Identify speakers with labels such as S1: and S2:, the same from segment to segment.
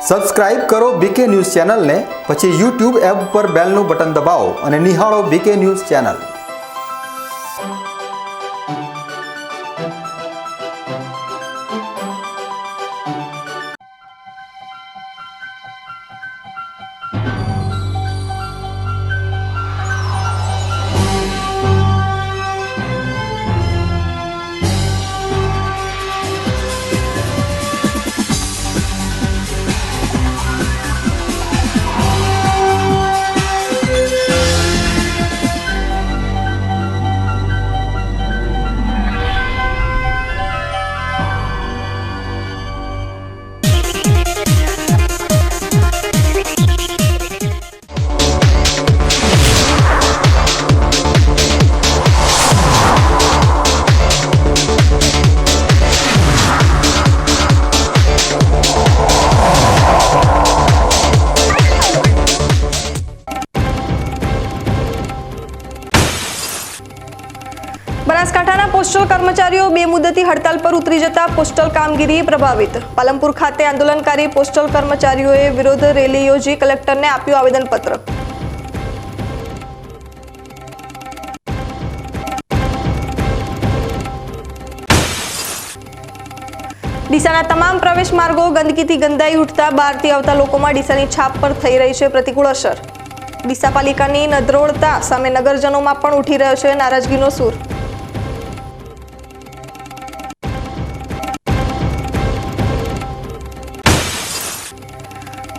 S1: Subscribe કરો બીકે news ચેનલને, પછી YouTube એપ પર બેલનું બટન દબાવો અને નિહાળો બીકે ન્યૂઝ ચેનલ।
S2: બનાસકાંઠાના પોસ્ટલ કર્મચારીઓ બેમુદતી હડતાલ પર ઉતરી જતા પોસ્ટલ કામગીરી પ્રભાવિત। પાલનપુર ખાતે આંદોલનકારી પોસ્ટલ કર્મચારીઓએ વિરોધ રેલી યોજી કલેક્ટરને આપ્યું આવેદનપત્ર। ડીસાના તમામ પ્રવેશ માર્ગો ગંદકીથી ગંધાઈ ઉઠતા બહારથી આવતા લોકોમાં ડીસાની છાપ પર થઈ રહી છે પ્રતિકૂળ અસર। ડીસા પાલિકાની નદરોળતા સામે નગરજનોમાં પણ ઉઠી રહ્યો છે નારાજગીનો સૂર।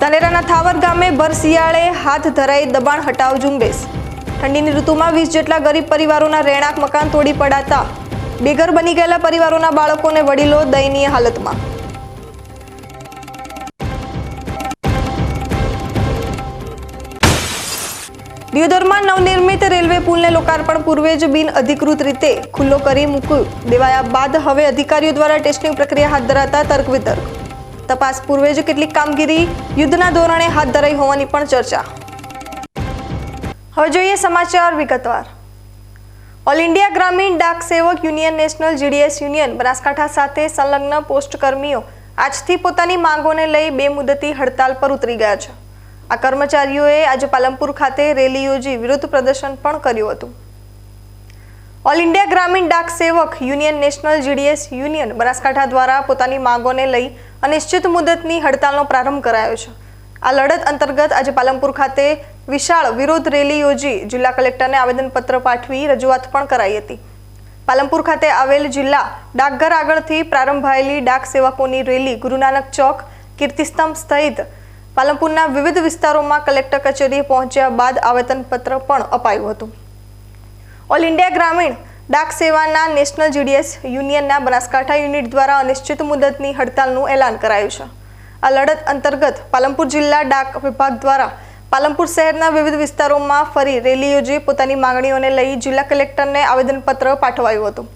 S2: ધાનેરાના થાવર ગામે ભર શિયાળે હાથ ધરાઈ દબાણ હટાવ ઝુંબેશ। ઠંડીની ઋતુમાં 20 જેટલા ગરીબ પરિવારોના રહેણાંક મકાન તોડી પડાતા બેઘર બની ગયેલા પરિવારોના બાળકો અને વડીલો દયનીય હાલતમાં। દિયોદરમાં નવનિર્મિત રેલવે પુલને લોકાર્પણ પૂર્વે જ બિન અધિકૃત રીતે ખુલ્લો કરી મૂકી દેવાયા બાદ હવે અધિકારીઓ દ્વારા ટેસ્ટિંગ પ્રક્રિયા હાથ ધરાતા તર્ક વિતર્ક। તપાસ પૂર્વે જ કેટલીક કામગીરી યુદ્ધના ધોરણે હાથ ધરાઈ હોવાની પણ ચર્ચા। હવે જોઈએ સમાચાર વિગતવાર। ઓલ ઇન્ડિયા ગ્રામીણ ડાક સેવક union national GDS union Banaskantha સાથે સંલગ્ન પોસ્ટ કર્મીઓ આજથી પોતાની માંગોને લઈ બેમુદતી હડતાલ પર ઉતરી ગયા છે। આ કર્મચારીઓએ આજે પાલનપુર ખાતે રેલી યોજી વિરોધ પ્રદર્શન પણ કર્યું હતું। ઓલ ઇન્ડિયા ગ્રામીણ ડાક સેવક union national GDS union Banaskantha દ્વારા પોતાની માંગોને લઈ અનિશ્ચિત મુદતની હડતાલનો પ્રારંભ કરાયો છે। આ લડત અંતર્ગત આજે પાલનપુર ખાતે વિશાળ વિરોધ રેલી યોજી જિલ્લા કલેક્ટરને આવેદનપત્ર પાઠવી રજૂઆત પણ કરાઈ હતી। પાલનપુર ખાતે આવેલ જિલ્લા ડાકઘર આગળથી પ્રારંભાયેલી ડાક સેવકોની રેલી ગુરુ નાનક ચોક, કીર્તિસ્તંભ સહિત પાલનપુરના વિવિધ વિસ્તારોમાં કલેક્ટર કચેરીએ પહોંચ્યા બાદ આવેદનપત્ર પણ અપાયું હતું। ઓલ ઇન્ડિયા ગ્રામીણ ડાક સેવાના નેશનલ જીડીએસ યુનિયનના બનાસકાંઠા યુનિટ દ્વારા અનિશ્ચિત મુદતની હડતાલનું એલાન કરાયું છે। આ લડત અંતર્ગત પાલનપુર જિલ્લા ડાક વિભાગ દ્વારા પાલનપુર શહેરના વિવિધ વિસ્તારોમાં ફરી રેલી યોજી પોતાની માંગણીઓને લઈ જિલ્લા કલેક્ટરને આવેદનપત્ર પાઠવાયું હતું।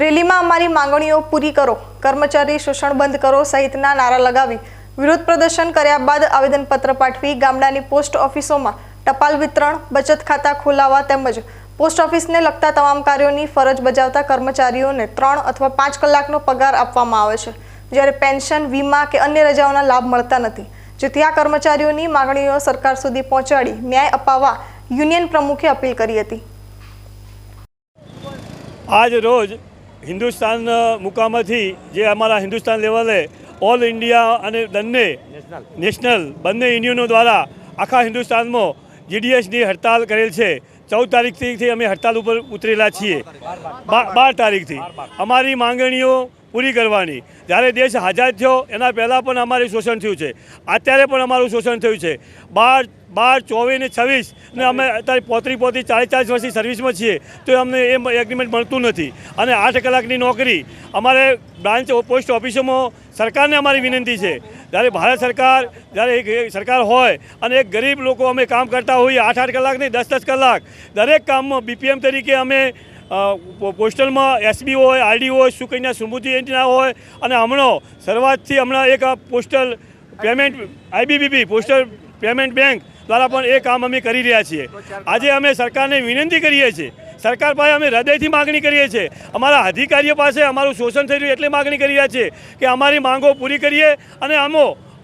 S2: રેલીમાં અમારી માંગણીઓ પૂરી કરો, કર્મચારી શોષણ બંધ કરો સહિતના નારા લગાવી વિરોધ પ્રદર્શન કર્યા બાદ આવેદનપત્ર પાઠવી ગામડાની પોસ્ટ ઓફિસોમાં ટપાલ વિતરણ, બચત ખાતા ખોલાવવા તેમજ પોસ્ટ ઓફિસને લગતા તમામ કાર્યોની ફરજ બજાવતા કર્મચારીઓને 3 અથવા 5 કલાકનો પગાર આપવામાં આવે છે, જ્યારે પેન્શન, વીમા કે અન્ય રજાઓના લાભ મળતા નથી, જેથી આ કર્મચારીઓની માંગણીઓ સરકાર સુધી પહોંચાડી ન્યાય અપાવવા યુનિયન પ્રમુખે અપીલ કરી હતી।
S3: આજ રોજ હિન્દુસ્તાન મુકામેથી જે અમારા હિન્દુસ્તાન લેવલે ઓલ ઇન્ડિયા અને નેશનલ બંને યુનિયનો દ્વારા આખા હિન્દુસ્તાનમાં જીડીએસની હડતાલ કરેલ છે। 14 તારીખથી અમે હડતાલ ઉપર ઉતરેલા છીએ। 12 તારીખથી અમારી માંગણીઓ પૂરી કરવાની। જ્યારે દેશ આઝાદ થયો એના પહેલાં પણ અમારું શોષણ થયું છે, અત્યારે પણ અમારું શોષણ થયું છે। 12, 24 ને 26 ને અમે અત્યારે 40 વર્ષથી સર્વિસમાં છીએ તો અમને એ એગ્રીમેન્ટ મળતું નથી। અને 8 કલાકની નોકરી અમારે બ્રાન્ચ પોસ્ટ ઓફિસોમાં સરકારને અમારી વિનંતી છે, જ્યારે ભારત સરકાર જ્યારે એક સરકાર હોય અને એક ગરીબ લોકો અમે કામ કરતા હોઈએ 8 કલાક નહીં 10 કલાક દરેક કામમાં બીપીએમ તરીકે અમે પોસ્ટલમાં એસબી હોય, આરડી હોય, સુકન્યા સમૃદ્ધિ યોજના હોય અને હમણાં એક postal payment IBBP postal payment bank દ્વારા પણ એ કામ અમે કરી રહ્યા છીએ। આજે અમે સરકારને વિનંતી કરીએ છીએ સરકાર પાસે અમે હૃદયથી માગણી કરીએ છીએ, અમારા અધિકારીઓ પાસે અમારું શોષણ થઈ રહ્યું એટલે માગણી કરી રહ્યા છીએ કે અમારી માંગો પૂરી કરીએ અને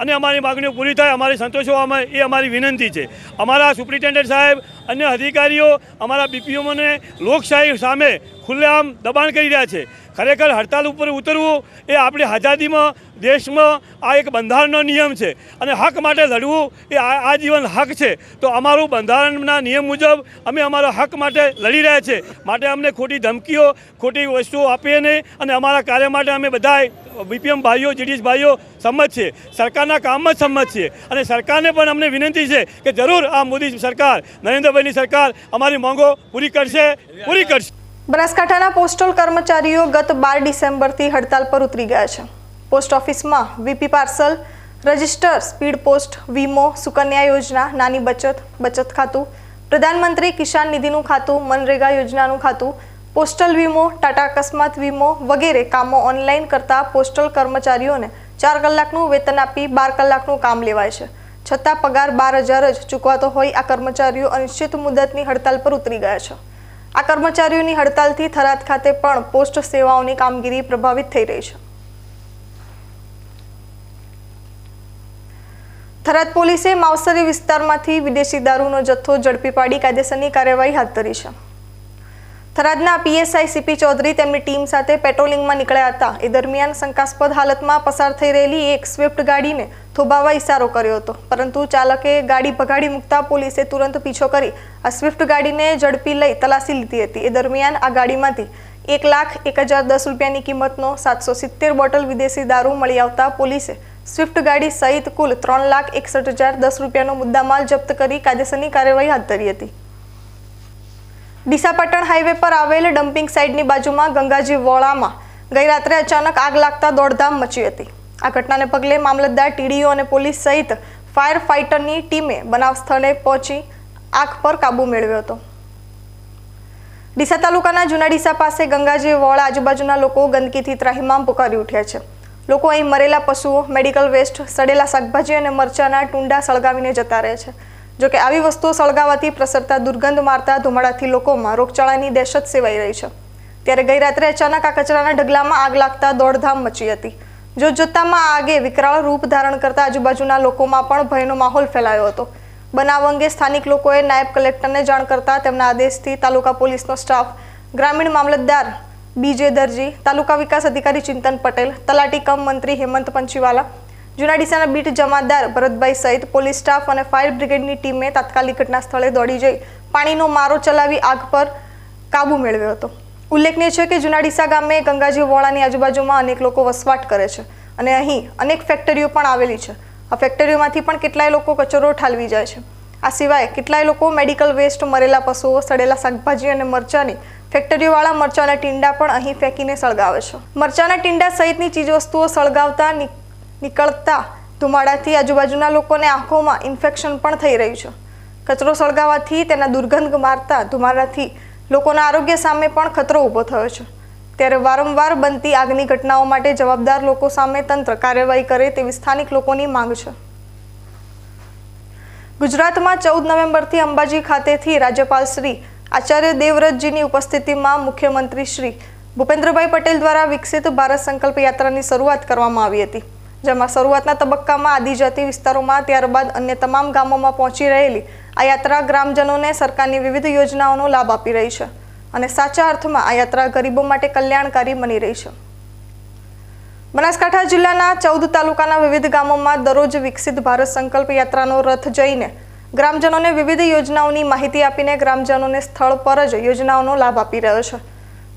S3: અને અમારી માગણીઓ પૂરી થાય, અમારી સંતોષવામાં એ અમારી વિનંતી છે. અમારા સુપ્રિન્ટેન્ડન્ટ સાહેબ, અન્ય અધિકારીઓ અમારા બીપીઓને લોકશાહી સામે ખુલ્લેઆમ દબાણ કરી રહ્યા છે. ખરેખર હડતાલ ઉપર ઉતરવું એ આપણી આઝાદીમાં, દેશમાં આ એક બંધારણનો નિયમ છે અને હક માટે લડવું એ આજીવન હક છે. તો અમારું બંધારણના નિયમ મુજબ અમે અમારા હક માટે લડી રહ્યા છીએ. માટે અમને ખોટી ધમકીઓ, ખોટી વસ્તુઓ આપીએ નહીં અને અમારા કાર્ય માટે અમે બધાય બીપીએમ ભાઈઓ, જીડીએસ ભાઈઓ સંમત છીએ, સરકારના કામમાં જ સંમત છીએ અને સરકારને પણ અમને વિનંતી છે કે જરૂર આ મોદી સરકાર, નરેન્દ્રભાઈની સરકાર અમારી માંગો પૂરી કરશે.
S2: બનાસકાંઠાના પોસ્ટલ કર્મચારીઓ ગત 12 ડિસેમ્બરથી હડતાલ પર ઉતરી ગયા છે. પોસ્ટ ઓફિસમાં VP parcel, register, speed post, વીમો, સુકન્યા યોજના, નાની બચત ખાતું, પ્રધાનમંત્રી કિસાન નિધિનું ખાતું, મનરેગા યોજનાનું ખાતું, પોસ્ટલ વીમો, ટાટા અકસ્માત વીમો વગેરે કામો ઓનલાઈન કરતા પોસ્ટલ કર્મચારીઓને 4 કલાકનું વેતન આપી 12 કલાકનું કામ લેવાય છે. છતાં પગાર 12,000 જ ચૂકવાતો હોય આ કર્મચારીઓ અનિશ્ચિત મુદતની હડતાલ પર ઉતરી ગયા છે. આ કર્મચારીઓની હડતાલથી થરાદ ખાતે પણ પોસ્ટ સેવાઓની કામગીરી પ્રભાવિત થઈ રહી છે. થરાદ પોલીસે માવસરી વિસ્તારમાંથી વિદેશી દારૂનો જથ્થો ઝડપી પાડી કાયદેસરની કાર્યવાહી હાથ ધરી છે. થરાદના પીએસઆઈ સીપી ચૌધરી તેમની ટીમ સાથે પેટ્રોલિંગમાં નીકળ્યા હતા. એ દરમિયાન શંકાસ્પદ હાલતમાં પસાર થઈ રહેલી એક સ્વિફ્ટ ગાડીને થોભાવવા ઇશારો કર્યો હતો, પરંતુ ચાલકે ગાડી ભગાડી મૂકતા પોલીસે તુરંત પીછો કરી આ સ્વિફ્ટ ગાડીને ઝડપી લઈ તલાશી લીધી હતી. એ દરમિયાન આ ગાડીમાંથી 1,01,010 રૂપિયાની કિંમતનો 770 બોટલ વિદેશી દારૂ મળી આવતા પોલીસે સ્વિફ્ટ ગાડી સહિત કુલ 3,61,010 રૂપિયાનો મુદ્દામાલ જપ્ત કરી કાયદેસરની કાર્યવાહી હાથ ધરી હતી. ડીસા પાટણ હાઈવે પર આવેલ ડમ્પિંગ સાઇટની બાજુમાં ગંગાજી વોળામાં ગઈ રાત્રે અચાનક આગ લાગતા દોડધામ મચી હતી. આ ઘટનાને પગલે મામલતદાર, ટીડીઓ અને પોલીસ સહિત ફાયર ફાઇટરની ટીમે બનાવ સ્થળે પહોંચી આગ પર કાબુ મેળવ્યો હતો. ડીસા તાલુકાના જૂના ડીસા પાસે ગંગાજી વોળા આજુબાજુના લોકો ગંદકીથી ત્રાહિમામ પુકારી ઉઠ્યા છે. લોકો અહીં મરેલા પશુઓ, મેડિકલ વેસ્ટ, સડેલા શાકભાજી અને મરચાના ટુંડા સળગાવીને જતા રહે છે. જોકે આવી વસ્તુઓ સળગાવવાથી પ્રસરતા દુર્ગંધ મારતા ધુમાડાથી લોકોમાં રોગચાળાની દહેશત સેવાઈ રહી છે. ત્યારે ગઈ રાત્રે અચાનક આ કચરાના ઢગલામાં આગ લાગતા દોડધામ મચી હતી. જોતજોતામાં આગે વિકરાળ રૂપ ધારણ કરતા આજુબાજુના લોકોમાં પણ ભયનો માહોલ ફેલાયો હતો. બનાવ અંગે સ્થાનિક લોકોએ નાયબ કલેક્ટરને જાણ કરતા તેમના આદેશથી તાલુકા પોલીસનો સ્ટાફ, ગ્રામીણ મામલતદાર બીજે દરજી, તાલુકા વિકાસ અધિકારી ચિંતન પટેલ, તલાટી કમ મંત્રી હેમંત પંચીવાલા, જૂના ડીસાના બીટ જમાદાર ભરતભાઈ સહિત પોલીસ સ્ટાફ અને ફાયર બ્રિગેડની ટીમે તાત્કાલિક ઘટના સ્થળે દોડી જઈ પાણીનો મારો ચલાવી આગ પર કાબુ મેળવ્યો હતો. ઉલ્લેખનીય છે કે જૂના ડીસા ગામે ગંગાજી વોળાની આજુબાજુમાં અનેક લોકો વસવાટ કરે છે અને અહીં અનેક ફેક્ટરીઓ પણ આવેલી છે. આ ફેક્ટરીઓમાંથી પણ કેટલાય લોકો કચરો ઠાલવી જાય છે. આ સિવાય કેટલાય લોકો મેડિકલ વેસ્ટ, મરેલા પશુઓ, સડેલા શાકભાજી અને મરચાની ફેક્ટરીઓવાળા મરચાના ટીંડા પણ અહીં ફેંકીને સળગાવે છે. મરચાના ટીંડા સહિતની ચીજવસ્તુઓ સળગાવતા નીકળતા ધુમાડાથી આજુબાજુના લોકોને આંખોમાં ઇન્ફેક્શન પણ થઈ રહ્યું છે. કચરો સળગાવવાથી તેના દુર્ગંધ મારતા ધુમાડાથી લોકોના આરોગ્ય સામે પણ ખતરો ઊભો થયો છે. ત્યારે વારંવાર બનતી આગની ઘટનાઓ માટે જવાબદાર લોકો સામે તંત્ર કાર્યવાહી કરે તેવી સ્થાનિક લોકોની માંગ છે. ગુજરાતમાં 14 નવેમ્બરથી અંબાજી ખાતેથી રાજ્યપાલ શ્રી આચાર્ય દેવવ્રતજીની ઉપસ્થિતિમાં મુખ્યમંત્રી શ્રી ભૂપેન્દ્રભાઈ પટેલ દ્વારા વિકસિત ભારત સંકલ્પ યાત્રાની શરૂઆત કરવામાં આવી હતી. જેમાં શરૂઆતના તબક્કામાં આદિજાતિ વિસ્તારોમાં, ત્યારબાદ અન્ય તમામ ગામોમાં પહોંચી રહેલી આ યાત્રા ગ્રામજનોને સરકારની વિવિધ યોજનાઓનો લાભ આપી રહી છે અને સાચા અર્થમાં આ યાત્રા ગરીબો માટે કલ્યાણકારી બની રહી છે. બનાસકાંઠા જિલ્લાના 14 તાલુકાના વિવિધ ગામોમાં દરરોજ વિકસિત ભારત સંકલ્પ યાત્રાનો રથ જઈને ગ્રામજનોને વિવિધ યોજનાઓની માહિતી આપીને ગ્રામજનોને સ્થળ પર જ યોજનાઓનો લાભ આપી રહ્યો છે.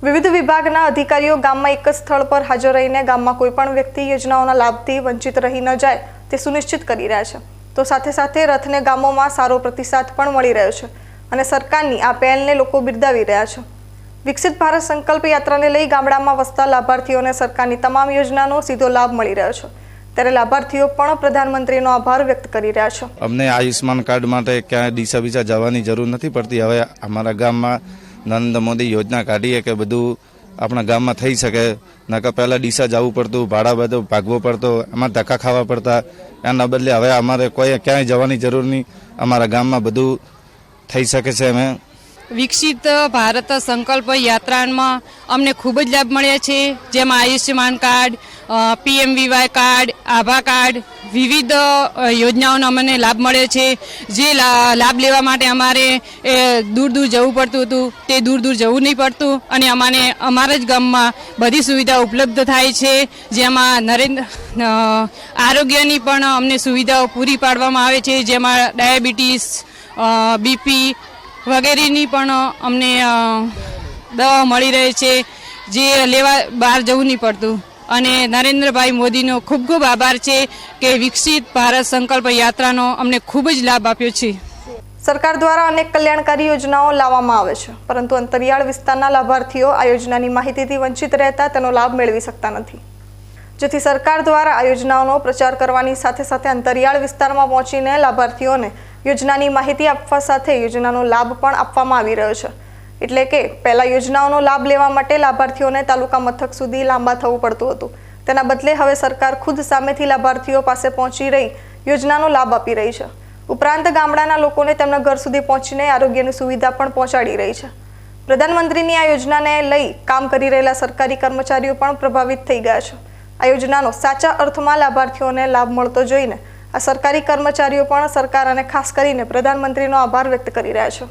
S2: વિવિધ વિભાગના અધિકારીઓ ગામમાં એક જ સ્થળ પર હાજર રહીને ગામમાં કોઈ પણ વ્યક્તિ યોજનાઓના લાભથી વંચિત રહી ન જાય તે સુનિશ્ચિત કરી રહ્યા છે. તો સાથે સાથે રથને ગામોમાં સારો પ્રતિસાદ પણ મળી રહ્યો છે અને સરકારની આ પહેલને લોકો બિરદાવી રહ્યા છે. વિકસિત ભારત સંકલ્પ યાત્રાને લઈ ગામડામાં વસતા લાભાર્થીઓને સરકારની તમામ યોજનાનો સીધો લાભ મળી રહ્યો છે. ત્યારે લાભાર્થીઓ પણ પ્રધાનમંત્રીનો આભાર વ્યક્ત કરી રહ્યા છે.
S4: અમને આયુષ્માન કાર્ડ માટે ક્યાંય ડીસા બીજા જવાની જરૂર નથી પડતી. હવે અમારા ગામમાં નરેન્દ્ર મોદી યોજના કાઢીએ કે બધું આપણા ગામમાં થઈ શકે. નકર પહેલાં ડીસા જવું પડતું, ભાડા બધું ભાગવો પડતો, એમાં ધક્કા ખાવા પડતા. એના બદલે હવે અમારે કોઈ ક્યાંય જવાની જરૂર નહીં. અમારા ગામમાં બધું થઈ શકે છે. અમે
S5: વિકસિત ભારત સંકલ્પ યાત્રામાં અમને ખૂબ જ લાભ મળ્યા છે, જેમાં આયુષ્યમાન કાર્ડ, PMVY કાર્ડ, આભા કાર્ડ, વિવિધ યોજનાઓનો અમને લાભ મળે છે. જે લાભ લેવા માટે અમારે દૂર દૂર જવું પડતું હતું તે દૂર દૂર જવું નહીં પડતું અને અમારા જ ગામમાં બધી સુવિધા ઉપલબ્ધ થાય છે. જેમાં આરોગ્યની પણ અમને સુવિધાઓ પૂરી પાડવામાં આવે છે. જેમાં ડાયાબિટીસ, BP વગેરેની પણ અમને દવા મળી રહે છે, જે લેવા બહાર જવું નહીં પડતું. અને નરેન્દ્રભાઈ મોદીનો ખૂબ ખૂબ આભાર છે કે વિકસિત ભારત સંકલ્પ યાત્રાનો અમને ખૂબ જ લાભ આપ્યો છે.
S2: સરકાર દ્વારા અનેક કલ્યાણકારી યોજનાઓ લાવવામાં આવે છે, પરંતુ અંતરિયાળ વિસ્તારના લાભાર્થીઓ આ યોજનાની માહિતીથી વંચિત રહેતા તેનો લાભ મેળવી શકતા નથી. જેથી સરકાર દ્વારા આ યોજનાઓનો પ્રચાર કરવાની સાથે સાથે અંતરિયાળ વિસ્તારમાં પહોંચીને લાભાર્થીઓને યોજનાની માહિતી આપવા સાથે યોજનાનો લાભ પણ આપવામાં આવી રહ્યો છે. એટલે કે પહેલા યોજનાઓનો લાભ લેવા માટે લાભાર્થીઓને તાલુકા મથક સુધી લાંબા થવું પડતું હતું. તેના બદલે હવે સરકાર ખુદ સામેથી લાભાર્થીઓ પાસે પહોંચી રહી યોજનાનો લાભ આપી રહી છે. ઉપરાંત ગામડાના લોકોને તેમના ઘર સુધી પહોંચીને આરોગ્યની સુવિધા પણ પહોંચાડી રહી છે. પ્રધાનમંત્રીની આ યોજનાને લઈ કામ કરી રહેલા સરકારી કર્મચારીઓ પણ પ્રભાવિત થઈ ગયા છે. આ યોજનાનો સાચા અર્થમાં લાભાર્થીઓને લાભ મળતો જોઈને આ સરકારી કર્મચારીઓ પણ સરકાર અને ખાસ કરીને પ્રધાનમંત્રીનો આભાર વ્યક્ત કરી રહ્યા છે.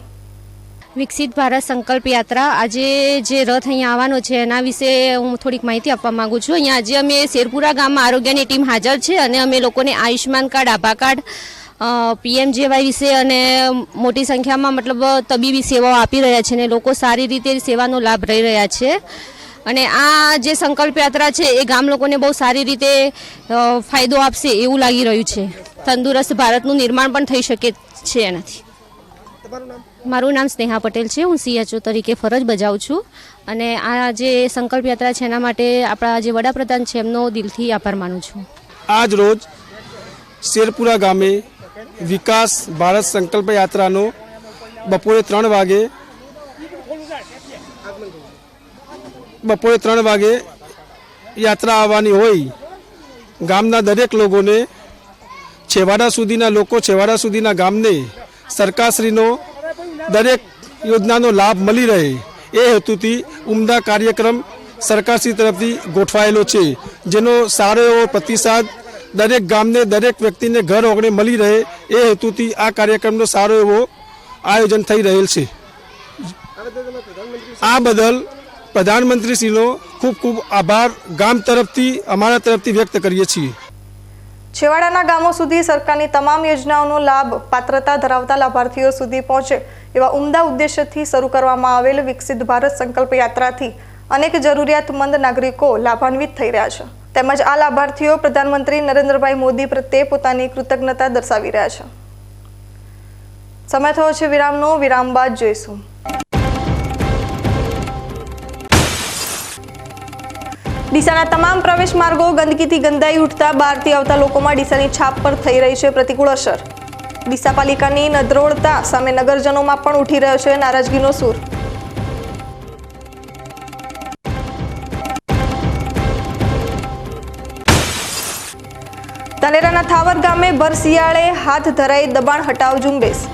S6: વિકસિત ભારત સંકલ્પ યાત્રા આજે જે રથ અહીંયા આવવાનો છે એના વિશે હું થોડીક માહિતી આપવા માંગુ છું. અહીંયા આજે અમે શેરપુરા ગામમાં આરોગ્યની ટીમ હાજર છે અને અમે લોકોને આયુષ્યમાન કાર્ડ, આભા કાર્ડ, PMJY વિશે અને મોટી સંખ્યામાં મતલબ તબીબી સેવાઓ આપી રહ્યા છે અને લોકો સારી રીતે સેવાનો લાભ લઈ રહ્યા છે. અને આ જે સંકલ્પ યાત્રા છે એ ગામ લોકોને બહુ સારી રીતે ફાયદો આપશે એવું લાગી રહ્યું છે. તંદુરસ્ત ભારતનું નિર્માણ પણ થઈ શકે છે એનાથી. મારું નામ સ્નેહા પટેલ છે. હું CHO તરીકે ફરજ બજાવું છું અને આ જે સંકલ્પ યાત્રા છે એના માટે આપણા જે વડાપ્રધાન છે એમનો દિલથી આભાર માનું છું.
S7: આજ રોજ શેરપુરા ગામે વિકાસ ભારત સંકલ્પ યાત્રાનો બપોરે 3 વાગે યાત્રા આવવાની હોય. ગામના દરેક લોકોને છેવાડા સુધીના ગામને સરકારશ્રીનો દરેક યોજનાનો લાભ મળી રહે એ હેતુથી ઉમદા કાર્યક્રમ સરકારશ્રી તરફથી ગોઠવાયેલો છે, જેનો સારો એવો પ્રતિસાદ દરેક ગામને દરેક વ્યક્તિને ઘર ઓગણે મળી રહે એ હેતુથી આ કાર્યક્રમનો સારો એવો આયોજન થઈ રહેલ છે. આ બદલ પ્રધાનમંત્રીશ્રીનો ખૂબ ખૂબ આભાર ગામ તરફથી અમારા તરફથી વ્યક્ત કરીએ છીએ.
S2: છેવાડાના ગામો સુધી સરકારની તમામ યોજનાઓનો લાભ પાત્રતા ધરાવતા લાભાર્થીઓ સુધી પહોંચે એવા ઉમદા ઉદ્દેશ્યથી શરૂ કરવામાં આવેલ વિકસિત ભારત સંકલ્પ યાત્રાથી અનેક જરૂરિયાતમંદ નાગરિકો લાભાન્વિત થઈ રહ્યા છે. તેમજ આ લાભાર્થીઓ પ્રધાનમંત્રી નરેન્દ્રભાઈ મોદી પ્રત્યે પોતાની કૃતજ્ઞતા દર્શાવી રહ્યા છે. સમય થયો છે વિરામનો. વિરામ બાદ જોઈશું. ડીસાના તમામ પ્રવેશ માર્ગો ગંદકીથી ગંધાઈ ઉઠતા બહારથી આવતા લોકોમાં ડીસાની છાપ પર થઈ રહી છે પ્રતિકૂળ અસર. ડીસા પાલિકાની નદરોળતા સામે નગરજનોમાં પણ ઉઠી રહ્યો છે નારાજગીનો સૂર. ધાનેરાના થાવર ગામે ભર શિયાળે હાથ ધરાઈ દબાણ હટાવ ઝુંબેશ.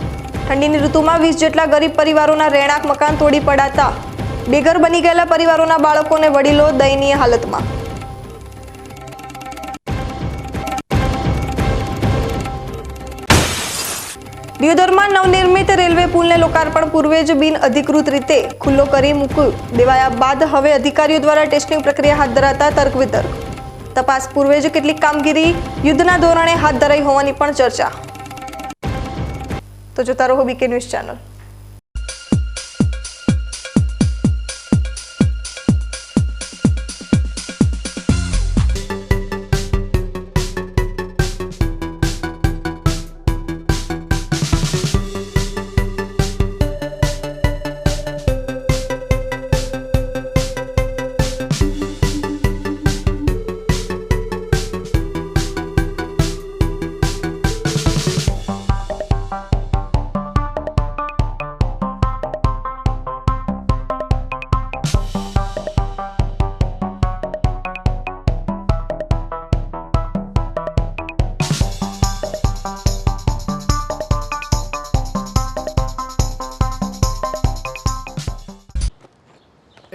S2: ઠંડીની ઋતુમાં 20 જેટલા ગરીબ પરિવારોના રહેણાંક મકાન તોડી પડાતા બેઘર બની ગયેલા પરિવારોના બાળકો અને વડીલો દયનીય હાલતમાં. દિયોદરમાં નવનિર્મિત રેલવે પુલને લોકાર્પણ પૂર્વે જ બિન અધિકૃત રીતે ખુલ્લો કરી મૂકી દેવાયા બાદ હવે અધિકારીઓ દ્વારા ટેસ્ટિંગ પ્રક્રિયા હાથ ધરાતા તર્ક વિતર્ક. તપાસ પૂર્વે જ કેટલીક કામગીરી યુદ્ધના ધોરણે હાથ ધરાઈ હોવાની પણ ચર્ચા. તો જોતા રહો BK news channel.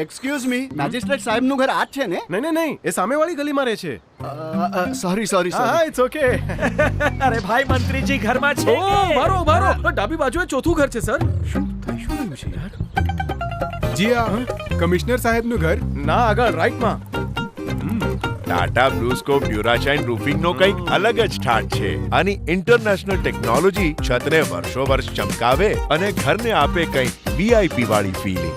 S8: Excuse me, magistrate સાહેબનું ઘર આ જ છે ને?
S9: નહીં, એ સામેવાળી ગલીમાં રહે છે.
S8: સોરી.
S9: હા, ઇટ્સ ઓકે.
S10: અરે ભાઈ, મંત્રીજી ઘરમાં છે.
S9: મારો ડાબી બાજુએ ચોથું ઘર છે સર. શું થયું છે યાર?
S11: જી આ કમિશનર સાહેબનું ઘર?
S9: ના, આગળ રાઈટમાં.
S12: ટાટા બ્લુસ્કોપ ડ્યુરાશાઇન રૂફિંગનો કંઈક અલગ જ ઠાઠ છે. આની ઇન્ટરનેશનલ ટેકનોલોજી છતને વર્ષો વર્ષ ચમકાવે અને ઘરને આપે કંઈક વીઆઈપી વાળી ફીલિંગ.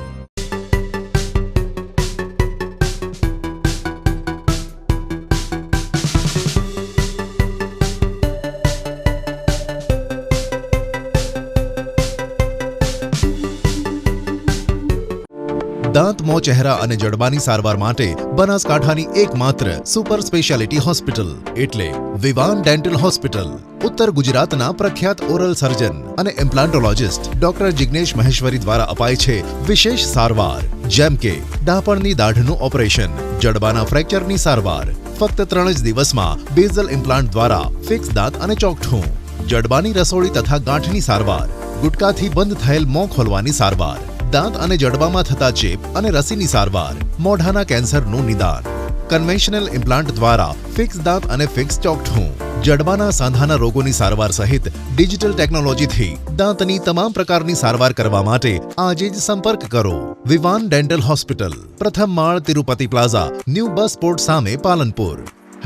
S13: દાંત, મોં, ચહેરા અને જડબાની સારવાર માટે બનાસકાંઠાની એકમાત્ર સુપર સ્પેશિયાલિટી હોસ્પિટલ એટલે વિવાન ડેન્ટલ હોસ્પિટલ. ઉત્તર ગુજરાતના પ્રખ્યાત ઓરલ સર્જન અને ઇમ્પ્લાન્ટોલોજિસ્ટ ડોક્ટર જિગ્નેશ મહેશ્વરી દ્વારા અપાય છે વિશેષ સારવાર, જેમ કે ડાપણની દાઢનું ઓપરેશન, જડબાના ફ્રેક્ચરની સારવાર. ફક્ત 3 જ દિવસમાં બેઝલ ઇમ્પ્લાન્ટ દ્વારા ફિક્સ દાંત અને ચોકઠું, જડબાની રસોળી તથા ગાંઠની સારવાર, ગુટકાથી બંધ થયેલ મોં ખોલવાની સારવાર, દાંત અને જડબામાં થતા ચેપ અને રસીની સારવાર, મોઢાના કેન્સરનું નિદાન. કન્વેન્શનલ ઇમ્પ્લાન્ટ દ્વારા ફિક્સ દાંત અને ફિક્સ ચોકઠું, જડબાના સાંધાના રોગોની સારવાર સહિત ડિજિટલ ટેકનોલોજીથી દાંતની તમામ પ્રકારની સારવાર કરવા માટે આજે જ સંપર્ક કરો. વિવાન ડેન્ટલ હોસ્પિટલ, પ્રથમ માળ, તિરુપતિ પ્લાઝા, ન્યૂ બસ પોર્ટ સામે, પાલનપુર.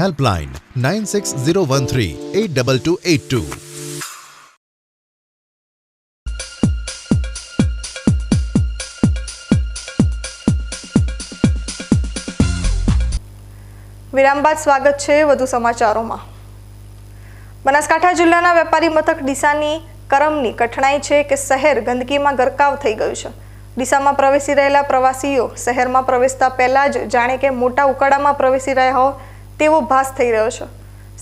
S13: હેલ્પલાઇન 9601382282.
S2: વિરામ બાદ સ્વાગત છે વધુ સમાચારોમાં. બનાસકાંઠા જિલ્લાના વેપારી મથક ડીસાની કરમની કઠણાઈ છે કે શહેર ગંદકીમાં ગરકાવ થઈ ગયું છે. ડીસામાં પ્રવેશી રહેલા પ્રવાસીઓ શહેરમાં પ્રવેશતા પહેલા જ જાણે કે મોટા ઉકાળામાં પ્રવેશી રહ્યા હોય તેવો ભાસ થઈ રહ્યો છે.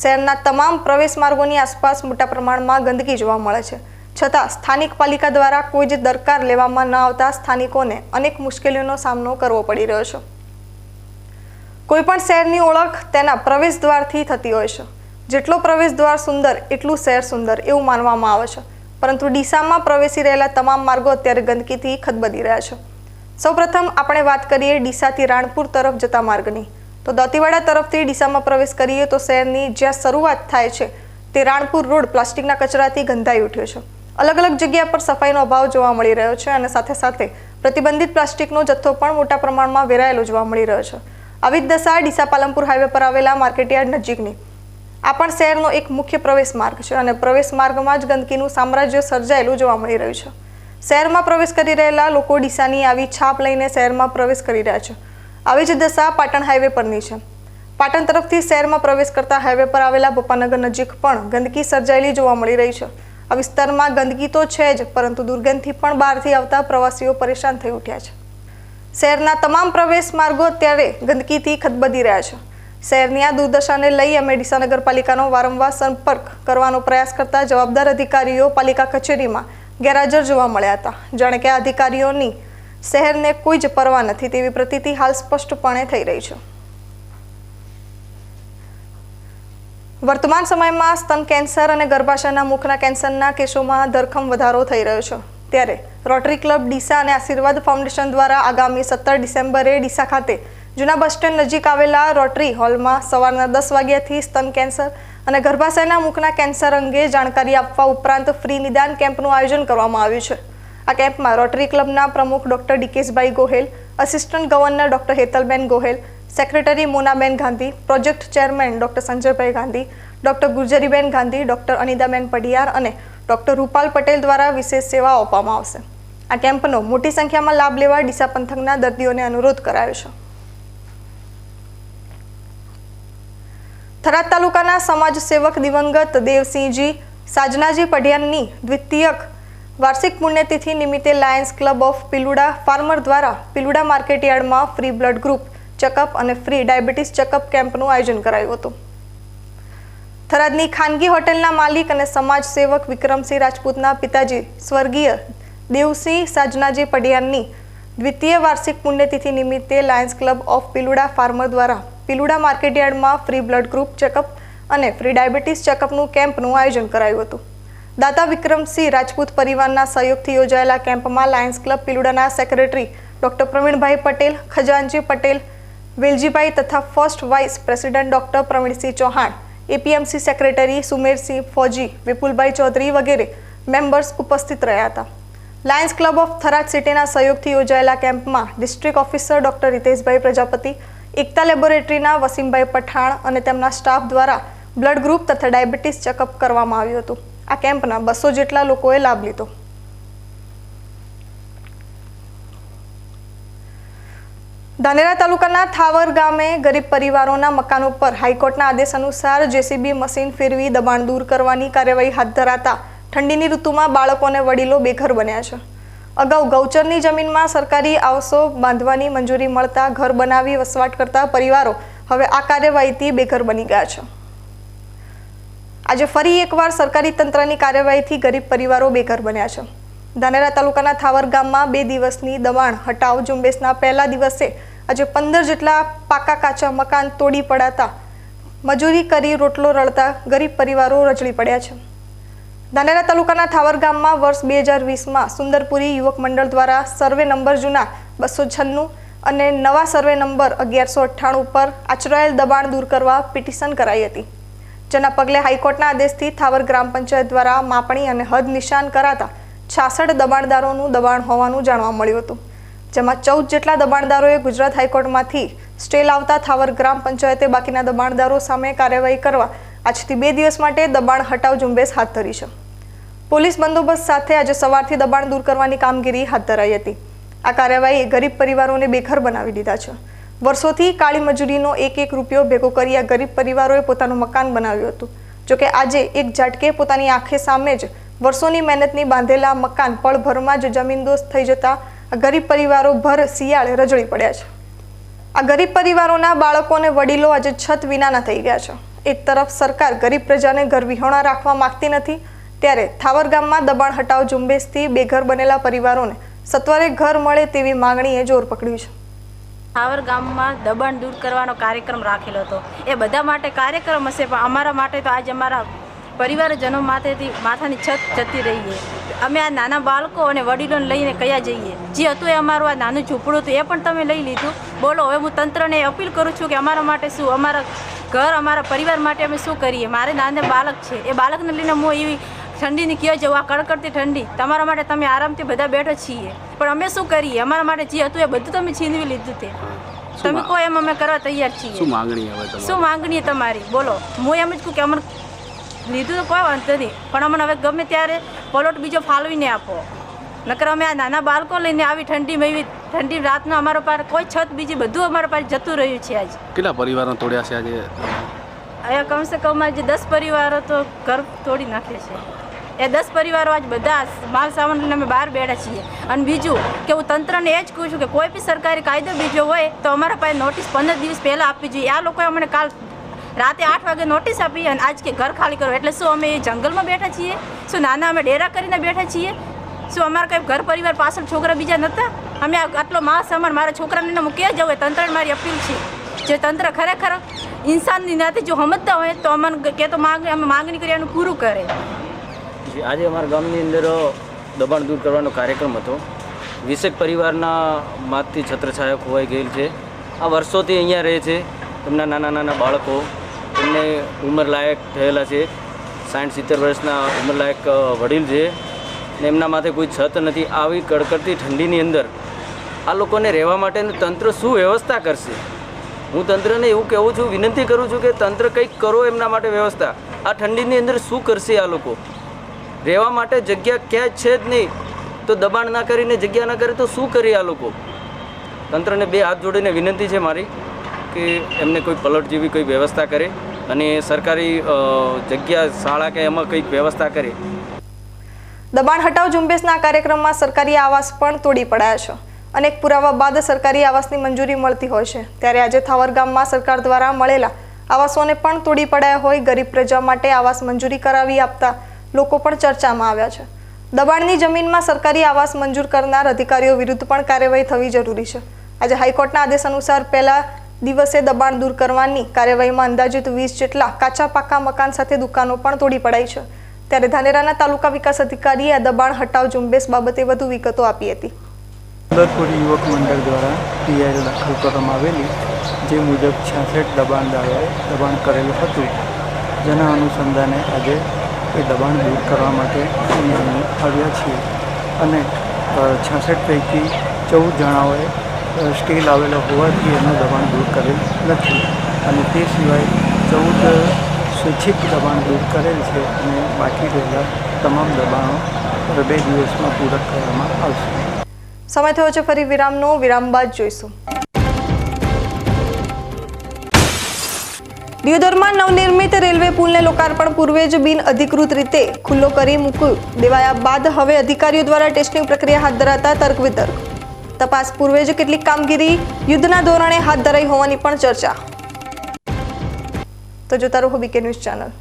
S2: શહેરના તમામ પ્રવેશ માર્ગોની આસપાસ મોટા પ્રમાણમાં ગંદકી જોવા મળે છે. છતાં સ્થાનિક પાલિકા દ્વારા કોઈ જ દરકાર લેવામાં ન આવતા સ્થાનિકોને અનેક મુશ્કેલીઓનો સામનો કરવો પડી રહ્યો છે. કોઈપણ શહેરની ઓળખ તેના પ્રવેશ દ્વારથી થતી હોય છે. જેટલો પ્રવેશ દ્વાર સુંદર એટલું શહેર સુંદર એવું માનવામાં આવે છે. પરંતુ ડીસામાં પ્રવેશી રહેલા તમામ માર્ગો અત્યારે ગંદકીથી ખદબદી રહ્યા છે. સૌપ્રથમ આપણે વાત કરીએ ડીસાથી રાણપુર તરફ જતા માર્ગની. તો દાંતીવાડા તરફથી ડીસામાં પ્રવેશ કરીએ તો શહેરની જ્યાં શરૂઆત થાય છે તે રાણપુર રોડ પ્લાસ્ટિકના કચરાથી ગંધાઈ ઉઠ્યો છે. અલગ અલગ જગ્યા પર સફાઈનો અભાવ જોવા મળી રહ્યો છે અને સાથે સાથે પ્રતિબંધિત પ્લાસ્ટિકનો જથ્થો પણ મોટા પ્રમાણમાં વેરાયેલો જોવા મળી રહ્યો છે. આવી જ દશા ડીસા પાલનપુર હાઈવે પર આવેલા માર્કેટયાર્ડ નજીકની આ પણ શહેરનો એક મુખ્ય પ્રવેશ માર્ગ છે અને પ્રવેશ માર્ગમાં જ ગંદકીનું સામ્રાજ્ય સર્જાયેલું જોવા મળી રહ્યું છે. શહેરમાં પ્રવેશ કરી રહેલા લોકો ડીસાની આવી છાપ લઈને શહેરમાં પ્રવેશ કરી રહ્યા છે. આવી જ દશા પાટણ હાઈવે પરની છે. પાટણ તરફથી શહેરમાં પ્રવેશ કરતા હાઈવે પર આવેલા બપાનગર નજીક પણ ગંદકી સર્જાયેલી જોવા મળી રહી છે. આ વિસ્તારમાં ગંદકી તો છે જ, પરંતુ દુર્ગંધથી પણ બહારથી આવતા પ્રવાસીઓ પરેશાન થઈ ઉઠ્યા છે. શહેરના તમામ પ્રવેશ માર્ગો અત્યારે ગંદકીથી ખદબદી રહ્યા છે. શહેરની આ દુર્દશાને લઈ અમે ડીસા નગરપાલિકાનો વારંવાર સંપર્ક કરવાનો પ્રયાસ કરતા જવાબદાર અધિકારીઓ પાલિકા કચેરીમાં ગેરહાજર જોવા મળ્યા હતા. જાણે કે આ અધિકારીઓની શહેરને કોઈ જ પરવા નથી તેવી પ્રતીતિ હાલ સ્પષ્ટપણે થઈ રહી છે. વર્તમાન સમયમાં સ્તન કેન્સર અને ગર્ભાશયના મુખના કેન્સરના કેસોમાં ધરખમ વધારો થઈ રહ્યો છે. ત્યારે રોટરી ક્લબ ડીસા અને આશીર્વાદ ફાઉન્ડેશન દ્વારા આગામી 17 ડિસેમ્બરે ડીસા ખાતે જૂના બસ સ્ટેન્ડ નજીક આવેલા રોટરી હોલમાં સવારના 10 વાગ્યાથી સ્તન કેન્સર અને ગર્ભાશયના મુખના કેન્સર અંગે જાણકારી આપવા ઉપરાંત ફ્રી નિદાન કેમ્પનું આયોજન કરવામાં આવ્યું છે. આ કેમ્પમાં રોટરી ક્લબના પ્રમુખ doctor Dikeshbhai Gohel, assistant governor doctor Hetalben Gohel, secretary Monaben Gandhi, project chairman doctor Sanjaybhai Gandhi, doctor Gurjariben Gandhi, doctor Anitaben Padhiyar અને ડોક્ટર રૂપાલ પટેલ દ્વારા વિશેષ સેવાઓ આપવામાં આવશે. આ કેમ્પનો મોટી સંખ્યામાં લાભ લેવા ડીસા પંથકના દર્દીઓને અનુરોધ કરાયો છે. થરાદ તાલુકાના સમાજ સેવક દિવંગત દેવસિંહજી સાજનાજી પઢિયારની દ્વિતીયક વાર્ષિક પુણ્યતિથિ નિમિત્તે lions club of Piluda farmer દ્વારા પિલુડા માર્કેટયાર્ડમાં ફ્રી બ્લડ ગ્રુપ ચેકઅપ અને ફ્રી ડાયાબિટીસ ચેકઅપ કેમ્પનું આયોજન કરાયું હતું. થરાદની ખાનગી હોટેલના માલિક અને સમાજ સેવક વિક્રમસિંહ રાજપૂતના પિતાજી સ્વર્ગીય દેવસિંહ સાજનાજી પઢિયારની દ્વિતીય વાર્ષિક પુણ્યતિથિ નિમિત્તે lions club of Piluda farmer દ્વારા પિલુડા માર્કેટયાર્ડમાં ફ્રી બ્લડ ગ્રુપ ચેકઅપ અને ફ્રી ડાયાબિટીસ ચેકઅપનું કેમ્પનું આયોજન કરાયું હતું. દાતા વિક્રમસિંહ રાજપૂત પરિવારના સહયોગથી યોજાયેલા કેમ્પમાં લાયન્સ ક્લબ પિલુડાના સેક્રેટરી ડૉક્ટર પ્રવીણભાઈ પટેલ, ખજાનજી પટેલ, વેલજીભાઈ તથા first vice president doctor Pravinsinh Chauhan, APMC secretary Sumersinh Fauji, Vipulbhai Chaudhari વગેરે મેમ્બર્સ ઉપસ્થિત રહ્યા હતા. લાયન્સ ક્લબ ઓફ થરાદ સિટીના સહયોગથી યોજાયેલા કેમ્પમાં ડિસ્ટ્રિક્ટ ઓફિસર ડૉક્ટર રિતેશભાઈ પ્રજાપતિ, એકતા લેબોરેટરીના વસીમભાઈ પઠાણ અને તેમના સ્ટાફ દ્વારા બ્લડ ગ્રુપ તથા ડાયાબિટીસ ચેકઅપ કરવામાં આવ્યું હતું. આ કેમ્પના 200 જેટલા લોકોએ લાભ લીધો. ધાનેરા તાલુકાના થાવર ગામે ગરીબ પરિવારોના મકાનો પર હાઈકોર્ટના આદેશ અનુસાર જેસીબી મશીન ફેરવી દબાણ દૂર કરવાની કાર્યવાહી હાથ ધરાતા ઠંડીની ઋતુમાં બાળકો અને વડીલો બેઘર બન્યા છે. અગાઉ ગૌચરની જમીનમાં સરકારી આવાસો બાંધવાની મંજૂરી મળતા ઘર બનાવી વસવાટ કરતા પરિવારો હવે આ કાર્યવાહીથી બેઘર બની ગયા છે. આજે ફરી એકવાર સરકારી તંત્રની કાર્યવાહીથી ગરીબ પરિવારો બેઘર બન્યા છે. ધાનેરા તાલુકાના થાવર ગામમાં 2 દિવસની દબાણ હટાવ ઝુંબેશના પહેલા દિવસે આજે 15 જેટલા પાકા કાચા મકાન તોડી પડાતા મજૂરી કરી રોટલો રળતા ગરીબ પરિવારો રજળી પડ્યા છે. ધાનેરા તાલુકાના થાવર ગામમાં વર્ષ 2020માં સુંદરપુરી યુવક મંડળ દ્વારા સર્વે નંબર જૂના 296 અને નવા સર્વે નંબર 1198 પર આચરાયેલ દબાણ દૂર કરવા પિટિશન કરાઈ હતી. જેના પગલે હાઈકોર્ટના આદેશથી થાવર ગ્રામ પંચાયત દ્વારા માપણી અને હદ નિશાન કરાતા 66 દબાણદારોનું દબાણ હોવાનું જાણવા મળ્યું હતું. જેમાં 14 જેટલા દબાણદારોએ ગુજરાત હાઈકોર્ટમાંથી સ્ટે લાવતા થાવર ગ્રામ પંચાયતે બાકીના દબાણદારો સામે કાર્યવાહી કરવા આજથી 2 દિવસ માટે દબાણ હટાવ ઝુંબેશ હાથ ધરી છે. પોલીસ બંદોબસ્ત સાથે આજે સવારથી દબાણ દૂર કરવાની કામગીરી હાથ ધરાઈ હતી. આ કાર્યવાહી ગરીબ પરિવારોને બેઘર બનાવી દીધા છે. વર્ષોથી કાળી મજૂરીનો 1-1 રૂપિયો ભેગો કરી આ ગરીબ પરિવારોએ પોતાનું મકાન બનાવ્યું હતું. જોકે આજે એક ઝાટકે પોતાની આંખે સામે જ વર્ષોની મહેનતની બાંધેલા મકાન પળભરમાં જ જમીનદોસ્ત થઈ જતા આ ગરીબ પરિવારો ભર શિયાળે રજળી પડ્યા છે. આ ગરીબ પરિવારોના બાળકો અને વડીલો આજે છત વિનાના થઈ ગયા છે. એક તરફ સરકાર ગરીબ પ્રજાને ઘર વિહોણા રાખવા માંગતી નથી, ત્યારે થાવર ગામમાં દબાણ હટાવ ઝુંબેશથી બેઘર બનેલા પરિવારોને સત્વરે ઘર મળે તેવી માંગણીએ જોર પકડ્યું છે.
S14: થાવર ગામમાં દબાણ દૂર કરવાનો કાર્યક્રમ રાખેલો હતો. એ બધા માટે કાર્યક્રમ હશે, પણ અમારા માટે તો આજે અમારા પરિવારજનો માથેથી માથાની છત જતી રહી છે. અમે આ નાના બાળકો અને વડીલોને લઈને કયા જઈએ? જે હતું એ અમારું આ નાનું ઝૂંપડું હતું એ પણ તમે લઈ લીધું. બોલો, હવે હું તંત્રને અપીલ કરું છું કે અમારા માટે શું, અમારા ઘર, અમારા પરિવાર માટે અમે શું કરીએ? મારે નાના બાળક છે, એ બાળકને લઈને હું એવી ઠંડીની ક્યાં જવું? આ કડકડતી ઠંડી તમારા માટે તમે આરામથી બધા બેઠા છીએ, પણ અમે શું કરીએ? અમારા માટે જે હતું એ બધું તમે છીનવી લીધું. તે તમે કહો એમ અમે કરવા તૈયાર છીએ.
S9: શું માંગણી હવે?
S14: શું માંગણી તમારી? બોલો. હું એમ જ કહું કે અમને લીધું તો કોઈ વાંધો નહીં, પણ અમને હવે ગમે ત્યારે પલોટ બીજો ફાળવીને આપો. નકર અમે આ નાના બાળકો લઈને આવી ઠંડીમાં, એવી ઠંડી રાતનો અમારા પાસે કોઈ છત બીજી બધું અમારા પાસે જતું રહ્યું છે. આજે
S9: કેટલા પરિવારો તોડ્યા છે? આજે
S14: અહીંયા કમસે કમ આજે 10 પરિવારો તો ઘર તોડી નાખે છે. એ 10 પરિવારો આજ બધા માલ સામાન લઈને અમે બહાર બેઠા છીએ. અને બીજું કે હું તંત્રને એ જ કહું છું કે કોઈ બી સરકારી કાયદો બીજો હોય તો અમારા પાસે નોટિસ 15 દિવસ પહેલાં આપવી જોઈએ. આ લોકોએ અમને કાલ રાતે 8 વાગે નોટિસ આપી અને આજ કે ઘર ખાલી કરો. એટલે શું અમે જંગલમાં બેઠા છીએ? શું નાના અમે ડેરા કરીને બેઠા છીએ? શું અમારા કંઈ ઘર પરિવાર પાછળ છોકરા બીજા નહોતા? અમે આટલો માલ સામાન મારા છોકરાને હું ક્યાં જવું? તંત્રને મારી અપીલ છે. જે તંત્ર ખરેખર ઇન્સાનની નાતે જો સમજતા હોય તો અમને કે તો અમે માંગણી કરી એનું પૂરું કરે.
S15: આજે અમારા ગામની અંદર દબાણ દૂર કરવાનો કાર્યક્રમ હતો. 20 પરિવારના માંથી છત્રછાયા ખોવાઈ ગયેલ છે. આ વર્ષોથી અહીંયા રહે છે. તેમના નાના નાના બાળકો, તેમને ઉંમરલાયક થયેલા છે. 60-70 વર્ષના ઉંમરલાયક વડીલ છે ને એમના માથે કોઈ છત નથી. આવી કડકડતી ઠંડીની અંદર આ લોકોને રહેવા માટેનું તંત્ર શું વ્યવસ્થા કરશે? હું તંત્રને એવું કહેવું છું, વિનંતી કરું છું કે તંત્ર કંઈક કરો એમના માટે વ્યવસ્થા. આ ઠંડીની અંદર શું કરશે આ લોકો? રહેવા માટે જગ્યા ક્યાંય છે જ નહીં, તો દબાણ ના કરીને જગ્યા ના કરે તો શું કરીએ આ લોકો? તંત્રને 2 હાથ જોડીને વિનંતી છે મારી કે એમને કોઈ પલટ જેવી કોઈ વ્યવસ્થા કરે અને સરકારી જગ્યા, શાળા કે એમાં કંઈક વ્યવસ્થા કરે.
S2: દબાણ હટાવ ઝુંબેશના કાર્યક્રમમાં સરકારી આવાસ પણ તોડી પડાયા છે. અનેક પુરાવા બાદ સરકારી આવાસની મંજૂરી મળતી હોય છે, ત્યારે આજે થાવર ગામમાં સરકાર દ્વારા મળેલા આવાસોને પણ તોડી પડાયા હોય. ગરીબ પ્રજા માટે આવાસ મંજૂરી કરાવી આપતા લોકો પણ ચર્ચામાં આવ્યા છે. દબાણની જમીનમાં સરકારી આવાસ મંજૂર કરનાર અધિકારીઓ વિરુદ્ધ પણ કાર્યવાહી થવી જરૂરી છે. આજે હાઈકોર્ટના આદેશ અનુસાર પહેલા દિવસે દબાણ દૂર કરવાની કાર્યવાહીમાં અંદાજિત 20 જેટલા કાચા પાકા મકાન સાથે દુકાનો પણ તોડી પડાઈ છે. ત્યારે ધાનેરાના તાલુકા વિકાસ અધિકારીએ આ દબાણ હટાવ ઝુંબેશ બાબતે વધુ વિગતો આપી હતી.
S16: સુંદરપુર યુવક મંડળ દ્વારા પીઆઈએલ દાખલ કરવામાં આવેલી, જે મુજબ 66 દબાણ કરેલું હતું, જેના અનુસંધાને આજે એ દબાણ દૂર કરવા માટે અહીંયા આવ્યા છીએ અને 66 પૈકી 14 જણાઓએ સ્ટે લાવેલો હોવાથી એનું દબાણ દૂર કરેલ નથી અને તે સિવાય 14 સ્વૈચ્છિક દબાણ દૂર કરેલ છે અને બાકી રહેલા તમામ દબાણો 2 દિવસમાં પૂરક કરવામાં આવશે.
S2: સમય થયો છે ફરી વિરામનો. વિરામ બાદ જોઈશું. દિયોદરમાં નવનિર્મિત રેલવે પુલને લોકાર્પણ પૂર્વે જ બિન અધિકૃત રીતે ખુલ્લો કરી મૂકી દેવાયા બાદ હવે અધિકારીઓ દ્વારા ટેસ્ટિંગ પ્રક્રિયા હાથ ધરાતા તર્ક વિતર્ક. તપાસ પૂર્વે જ કેટલીક કામગીરી યુદ્ધના ધોરણે હાથ ધરાઈ હોવાની પણ ચર્ચા. તો જોતા રહો બીકે ન્યૂઝ ચેનલ.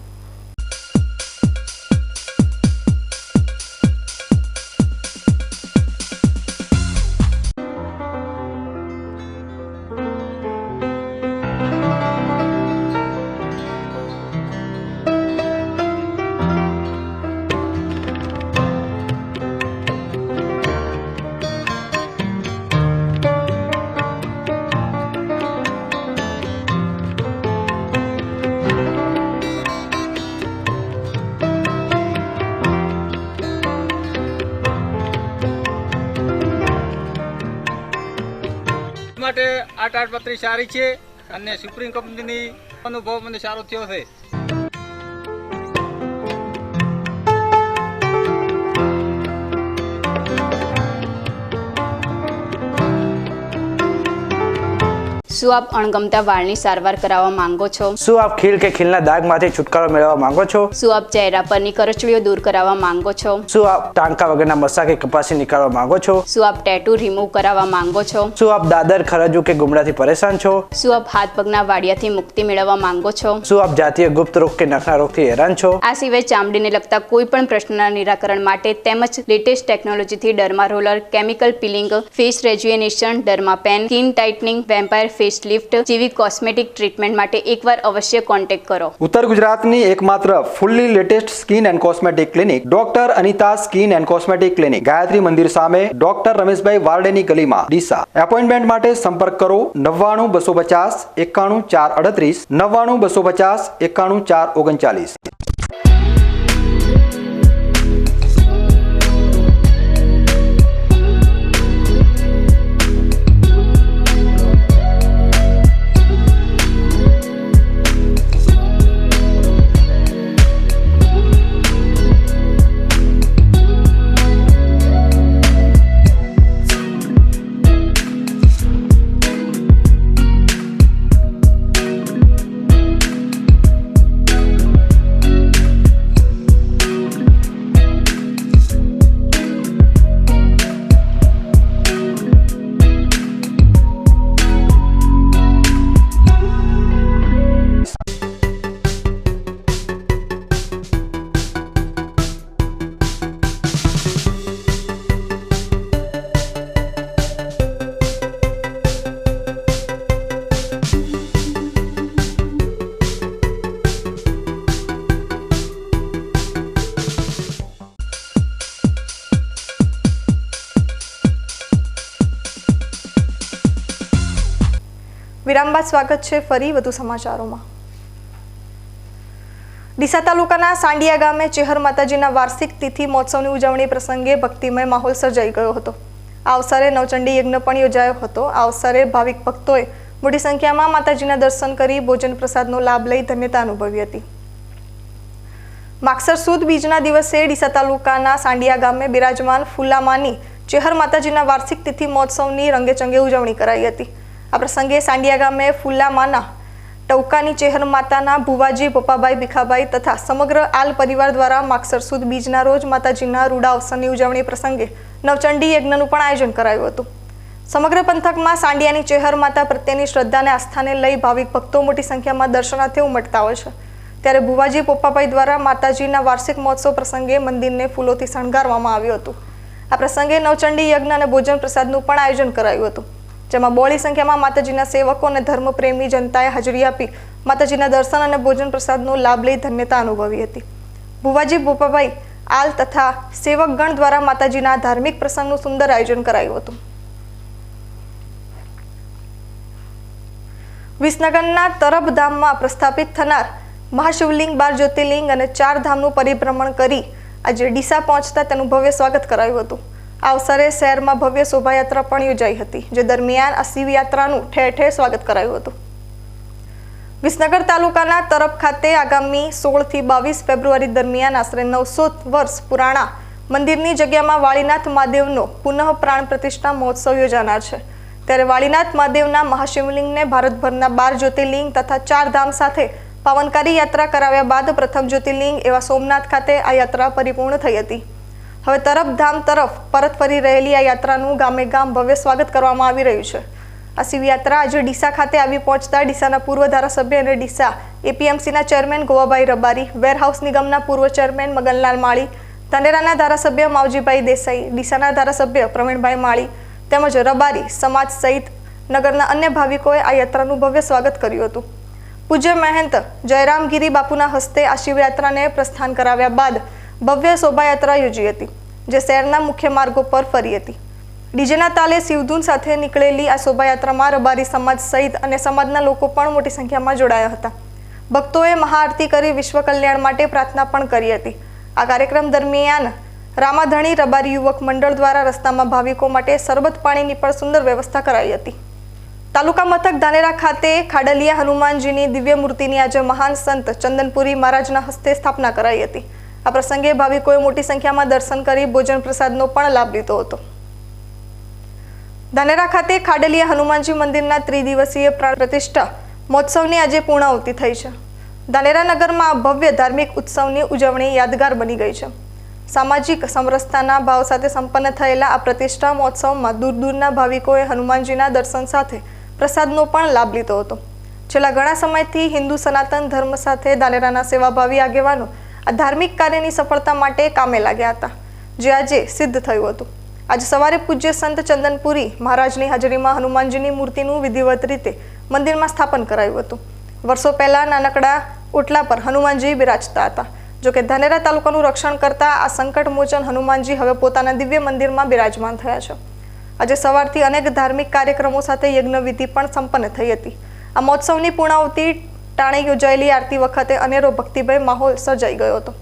S17: માટે આ તાડપત્રી સારી છે અને સુપ્રીમ કંપનીની અનુભવ મને સારો થયો છે.
S18: શું આપ અણગમતા વાળની સારવાર કરાવવા માંગો છો?
S10: શું આપ ખીલ કે ખીલના દાગમાંથી છુટકારો મેળવવા માંગો છો?
S18: શું આપ ચહેરા પરની કરચલીઓ દૂર કરાવવા માંગો છો?
S10: શું આપ ટાંકા વગરના મસા કે કપાસી નીકાળવા માંગો છો?
S18: શું આપ ટેટુ રિમૂવ કરાવવા માંગો છો?
S10: શું આપ દાદર ખરજુ કે ગુમડાથી પરેશાન છો?
S18: શું આપ હાથ પગના વાડિયાથી મુક્તિ મેળવવા માંગો છો?
S10: શું આપ જાતીય ગુપ્ત રોગ કે નખના રોગથી હેરાન છો?
S18: આ સિવાય ચામડીને લગતા કોઈ પણ પ્રશ્નના નિરાકરણ માટે તેમજ લેટેસ્ટ ટેકનોલોજીથી derma roller, chemical peeling, face rejuvenation, derma pen, skin tightening, vampire face lift જેવી કોસ્મેટિક ટ્રીટમેન્ટ માટે એકવાર અવશ્ય કોન્ટેક્ટ કરો.
S1: ઉત્તર ગુજરાતની એકમાત્ર fully latest skin and cosmetic clinic doctor Anita skin and cosmetic clinic, Gayatri Mandir સામે, ડોક્ટર રમેશભાઈ વારડેની ગલીમાં, ડીસા. એપોઇન્ટમેન્ટ માટે સંપર્ક કરો 99 250 91 438, 99 250 91 439.
S2: વિરામ બાદ સ્વાગત છે ફરી વધુ સમાચારોમાં. ડીસા તાલુકાના સાંડિયા ગામે ચેહર માતાજીના વાર્ષિક તિથિ મહોત્સવની ઉજવણી પ્રસંગે ભક્તિમય માહોલ સર્જાઈ ગયો હતો. આ અવસરે નવચંડી યજ્ઞ પણ યોજાયો હતો. આ અવસરે ભાવિક ભક્તોએ મોટી સંખ્યામાં માતાજીના દર્શન કરી ભોજન પ્રસાદનો લાભ લઈ ધન્યતા અનુભવી હતી. માગસર સુદ બીજના દિવસે ડીસા તાલુકાના સાંડિયા ગામે બિરાજમાન ફુલામાની ચેહર માતાજીના વાર્ષિક તિથિ મહોત્સવની રંગેચંગે ઉજવણી કરાઈ હતી. આ પ્રસંગે સાંડિયા ગામે ફુલામાના ટૌકાની ચેહર માતાના ભુવાજી પપ્પાભાઈ ભીખાભાઈ તથા સમગ્ર આલ પરિવાર દ્વારા માગસર સુદ બીજના રોજ માતાજીના રૂડા અવસરની ઉજવણી પ્રસંગે નવચંડી યજ્ઞનું પણ આયોજન કરાયું હતું. સમગ્ર પંથકમાં સાંડિયાની ચેહર માતા પ્રત્યેની શ્રદ્ધા અને આસ્થાને લઈ ભાવિક ભક્તો મોટી સંખ્યામાં દર્શનાર્થે ઉમટતા હોય છે. ત્યારે ભુવાજી પપ્પાભાઈ દ્વારા માતાજીના વાર્ષિક મહોત્સવ પ્રસંગે મંદિરને ફૂલોથી શણગારવામાં આવ્યું હતું. આ પ્રસંગે નવચંડી યજ્ઞ અને ભોજન પ્રસાદનું પણ આયોજન કરાયું હતું, જેમાં બહોળી સંખ્યામાં માતાજીના સેવકો અને ધર્મપ્રેમી જનતાએ હાજરી આપી માતાજીના દર્શન અને ભોજન પ્રસાદનો લાભ લઈ ધન્યતા અનુભવી હતી. ભુવાજી પપ્પાભાઈ આલ તથા સેવકગણ દ્વારા માતાજીના ધાર્મિક પ્રસંગનું સુંદર આયોજન કરાયું હતું. વિસનગરના તરફધામમાં પ્રસ્થાપિત થનાર મહાશિવલિંગ 12 જ્યોતિર્લિંગ અને 4 ધામનું પરિભ્રમણ કરી આજે ડીસા પહોંચતા તેનું ભવ્ય સ્વાગત કરાયું હતું. આ અવસરે શહેરમાં ભવ્ય શોભાયાત્રા પણ યોજાઈ હતી, જે દરમિયાન આ શિવયાત્રાનું ઠેર ઠેર સ્વાગત કરાયું હતું. વિસનગર તાલુકાના તરફ ખાતે આગામી 16 થી 22 ફેબ્રુઆરી દરમિયાન આશરે 900 વર્ષ પુરાણા મંદિરની જગ્યામાં વાળીનાથ મહાદેવનો પુનઃ પ્રાણ પ્રતિષ્ઠા મહોત્સવ યોજાનાર છે. ત્યારે વાળીનાથ મહાદેવના મહાશિવલિંગને ભારતભરના 12 જ્યોતિર્લિંગ તથા 4 ધામ સાથે પાવનકારી યાત્રા કરાવ્યા બાદ પ્રથમ જ્યોતિર્લિંગ એવા સોમનાથ ખાતે આ યાત્રા પરિપૂર્ણ થઈ હતી. હવે તરફધામ તરફ પરત ફરી રહેલી આ યાત્રાનું ગામે ગામ ભવ્ય સ્વાગત કરવામાં આવી રહ્યું છે. આ શિવયાત્રા આજે ડીસા ખાતે આવી પહોંચતા ડીસાના પૂર્વ ધારાસભ્ય અને ડીસા એપીએમસીના ચેરમેન ગોવાભાઈ રબારી, વેરહાઉસ નિગમના પૂર્વ ચેરમેન મગનલાલ માળી, ધાનેરાના ધારાસભ્ય માવજીભાઈ દેસાઈ, ડીસાના ધારાસભ્ય પ્રવીણભાઈ માળી તેમજ રબારી સમાજ સહિત નગરના અન્ય ભાવિકોએ આ યાત્રાનું ભવ્ય સ્વાગત કર્યું હતું. પૂજ્ય મહેંત જયરામગીરી બાપુના હસ્તે આ શિવયાત્રાને પ્રસ્થાન કરાવ્યા બાદ ભવ્ય શોભાયાત્રા યોજી હતી, જે શહેરના મુખ્ય માર્ગો પર ફરી હતી. ડીજેના તાલે શિવધૂન સાથે નીકળેલી આ શોભાયાત્રામાં રબારી સમાજ સહિત અને સમાજના લોકો પણ મોટી સંખ્યામાં જોડાયા હતા. ભક્તોએ મહાઆરતી કરી વિશ્વ કલ્યાણ માટે પ્રાર્થના પણ કરી હતી. આ કાર્યક્રમ દરમિયાન રામાધણી રબારી યુવક મંડળ દ્વારા રસ્તામાં ભાવિકો માટે શરબત પાણીની પણ સુંદર વ્યવસ્થા કરાઈ હતી. તાલુકા મથક ધાનેરા ખાતે ખાડલિયા હનુમાનજીની દિવ્ય મૂર્તિની આજે મહાન સંત ચંદનપુરી મહારાજના હસ્તે સ્થાપના કરાઈ હતી. આ પ્રસંગે ભાવિકોએ મોટી સંખ્યામાં દર્શન કરી ભોજન પ્રસાદનો પણ લાભ લીધો હતો. ધાનેરા ખાતે ખાડલિયા હનુમાનજી મંદિરના ત્રિદિવસીય પ્રાણ પ્રતિષ્ઠા મહોત્સવની આજે પૂર્ણાહુતિ થઈ છે. ધાનેરા નગરમાં ભવ્ય ધાર્મિક ઉત્સવની ઉજવણી યાદગાર બની ગઈ છે. સામાજિક સમરસતાના ભાવ સાથે સંપન્ન થયેલા આ પ્રતિષ્ઠા મહોત્સવમાં દૂર દૂરના ભાવિકોએ હનુમાનજીના દર્શન સાથે પ્રસાદનો પણ લાભ લીધો હતો. છેલ્લા ઘણા સમયથી હિન્દુ સનાતન ધર્મ સાથે ધાનેરાના સેવાભાવી આગેવાનો આ ધાર્મિક કાર્યની સફળતા માટે કામે લાગ્યા હતા, જે આજે સિદ્ધ થયું હતું. આજે સવારે પૂજ્ય સંત ચંદનપુરી મહારાજની હાજરીમાં હનુમાનજીની મૂર્તિનું વિધિવત રીતે મંદિરમાં સ્થાપન કરાયું હતું. વર્ષો પહેલા નાનકડા ઓટલા પર હનુમાનજી બિરાજતા હતા. જોકે ધાનેરા તાલુકાનું રક્ષણ કરતા આ સંકટમોચન હનુમાનજી હવે પોતાના દિવ્ય મંદિરમાં બિરાજમાન થયા છે. આજે સવારથી અનેક ધાર્મિક કાર્યક્રમો સાથે યજ્ઞ વિધિ પણ સંપન્ન થઈ હતી. આ મહોત્સવની પૂર્ણાહુતિ ટાણે યોજાયેલી આરતી વખતે અનેરો ભક્તિમય માહોલ સર્જાઈ ગયો હતો.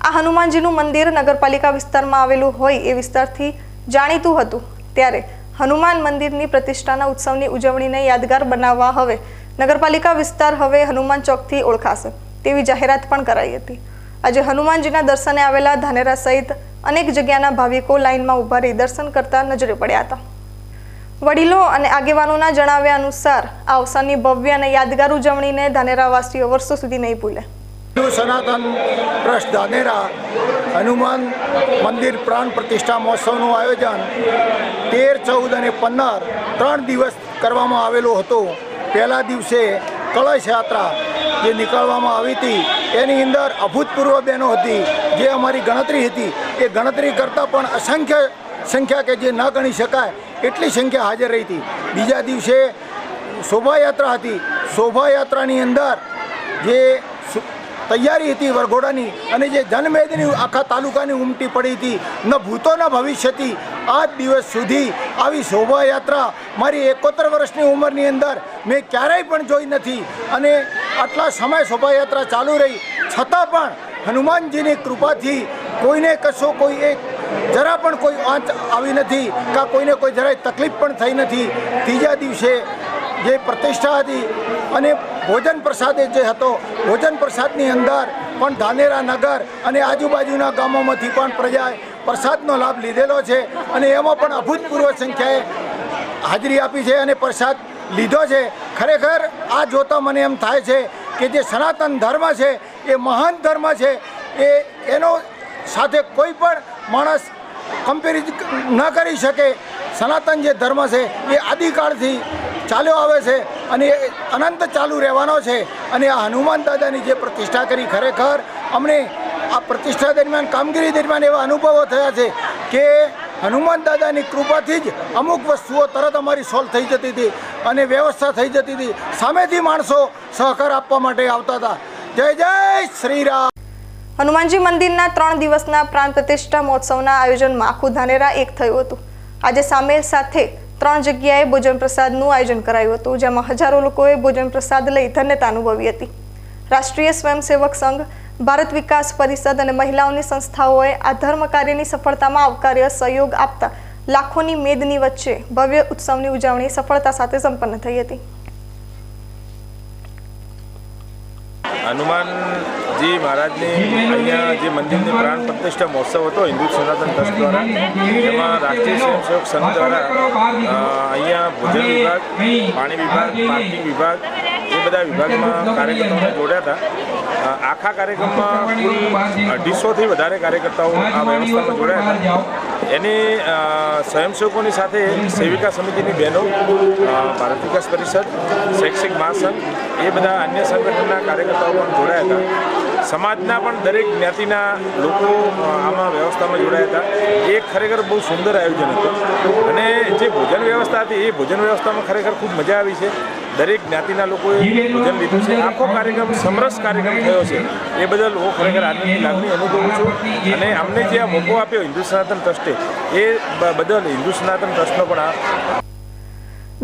S2: આ હનુમાનજીનું મંદિર નગરપાલિકા વિસ્તારમાં આવેલું હોય એ વિસ્તારથી જાણીતું હતું. ત્યારે હનુમાન મંદિરની પ્રતિષ્ઠાના ઉત્સવની ઉજવણીને યાદગાર બનાવવા હવે નગરપાલિકા વિસ્તાર હવે હનુમાન ચોકથી ઓળખાશે તેવી જાહેરાત પણ કરાઈ હતી. આજે હનુમાનજીના દર્શને આવેલા ધાનેરા સહિત અનેક જગ્યાના ભાવિકો લાઇનમાં ઊભા રહી દર્શન કરતા નજરે પડ્યા હતા. વડીલો અને આગેવાનોના જણાવ્યા અનુસાર આ અવસરની ભવ્ય અને યાદગાર ઉજવણીને ધાનેરાવાસીઓ વર્ષો સુધી નહીં ભૂલે.
S19: હિન્દુ સનાતન ટ્રસ્ટ ધાનેરા હનુમાન મંદિર પ્રાણ પ્રતિષ્ઠા મહોત્સવનું આયોજન 13, 14 અને 15 3 દિવસ કરવામાં આવેલું હતું. પહેલા દિવસે કળશ યાત્રા જે નીકળવામાં આવી હતી એની અંદર અભૂતપૂર્વ બહેનો હતી, જે અમારી ગણતરી હતી એ ગણતરી કરતાં પણ અસંખ્ય સંખ્યા કે જે ન ગણી શકાય એટલી સંખ્યા હાજર રહી હતી. બીજા દિવસે શોભાયાત્રા હતી. શોભાયાત્રાની અંદર જે તૈયારી હતી વરઘોડાની અને જે જનમેદની આખા તાલુકાની ઉમટી પડી હતી, ન ભૂતો ન ભવિષ્યથી આજ દિવસ સુધી આવી શોભાયાત્રા મારી 71 વર્ષની ઉંમરની અંદર મેં ક્યારેય પણ જોઈ નથી. અને આટલા સમય શોભાયાત્રા ચાલુ રહી છતાં પણ હનુમાનજીની કૃપાથી કોઈને કશો કોઈ એક જરા પણ કોઈ આંચ આવી નથી, કાં કોઈને કોઈ જરાય તકલીફ પણ થઈ નથી. ત્રીજા દિવસે જે પ્રતિષ્ઠા હતી અને ભોજન પ્રસાદ જે હતો, ભોજન પ્રસાદની અંદર પણ ધાનેરા નગર અને આજુબાજુના ગામોમાંથી પણ પ્રજાએ પ્રસાદનો લાભ લીધેલો છે અને એમાં પણ અભૂતપૂર્વ સંખ્યાએ હાજરી આપી છે અને પ્રસાદ લીધો છે. ખરેખર આ જોતા મને એમ થાય છે કે જે સનાતન ધર્મ છે એ મહાન ધર્મ છે. એનો સાથે કોઈ પણ માણસ કમ્પેરિઝન ન કરી શકે. સનાતન જે ધર્મ છે એ આદિકાળથી ચાલ્યો આવે છે અને એ અનંત ચાલુ રહેવાનો છે. અને આ હનુમાન દાદાની જે પ્રતિષ્ઠા કરી, ખરેખર અમને આ પ્રતિષ્ઠા દરમિયાન, કામગીરી દરમિયાન એવા અનુભવો થયા છે કે હનુમાન દાદાની કૃપાથી જ અમુક વસ્તુઓ તરત અમારી સોલ્વ થઈ જતી હતી અને વ્યવસ્થા થઈ જતી હતી. સામેથી માણસો સહકાર આપવા માટે આવતા હતા. જય જય શ્રી રામ.
S2: હનુમાનજી મંદિરના 3 દિવસના પ્રાણ પ્રતિષ્ઠા મહોત્સવના આયોજનમાં આખું ધાનેરા એક થયું હતું. આજે સામેલ સાથે 3 જગ્યાએ ભોજન પ્રસાદનું આયોજન કરાયું હતું, જેમાં હજારો લોકોએ ભોજન પ્રસાદ લઈ ધન્યતા અનુભવી હતી. રાષ્ટ્રીય સ્વયંસેવક સંઘ, ભારત વિકાસ પરિષદ અને મહિલાઓની સંસ્થાઓએ આ ધર્મ કાર્યની સફળતામાં આવકાર્ય સહયોગ આપતા લાખોની મેદની વચ્ચે ભવ્ય ઉત્સવની ઉજવણી સફળતા સાથે સંપન્ન થઈ હતી.
S20: હનુમાનજી મહારાજની અહીંયા જે મંદિરની પ્રાણ પ્રતિષ્ઠા મહોત્સવ હતો હિન્દુ સનાતન ટ્રસ્ટ દ્વારા, એમાં રાષ્ટ્રીય સ્વયંસેવક સંઘ દ્વારા અહીંયા ભોજન વિભાગ, પાણી વિભાગ, પાર્કિંગ વિભાગ એ બધા વિભાગમાં કાર્યકર્તાઓને જોડ્યા હતા. આખા કાર્યક્રમમાં કુલ 250થી વધારે કાર્યકર્તાઓ આ વ્યવસ્થામાં જોડાયા હતા. એની સ્વયંસેવકોની સાથે સેવિકા સમિતિની બહેનો, ભારત વિકાસ પરિષદ, શૈક્ષિક મહાસંઘ એ બધા અન્ય સંગઠનના કાર્યકર્તાઓ પણ જોડાયા હતા. સમાજના પણ દરેક જ્ઞાતિના લોકો આમાં વ્યવસ્થામાં જોડાયા હતા. એ ખરેખર બહુ સુંદર આયોજન હતું અને જે ભોજન વ્યવસ્થા હતી એ ભોજન વ્યવસ્થામાં ખરેખર ખૂબ મજા આવી છે. દરેક જ્ઞાતિના લોકોએ ભોજન લીધું છે. આખો કાર્યક્રમ સમરસ કાર્યક્રમ થયો છે. એ બદલ હું ખરેખર આનંદની લાગણી અનુભવું છું અને અમને જે આ મોકો આપ્યો હિન્દુ સનાતન ટ્રસ્ટે એ બદલ હિન્દુ સનાતન ટ્રસ્ટનો પણ આ.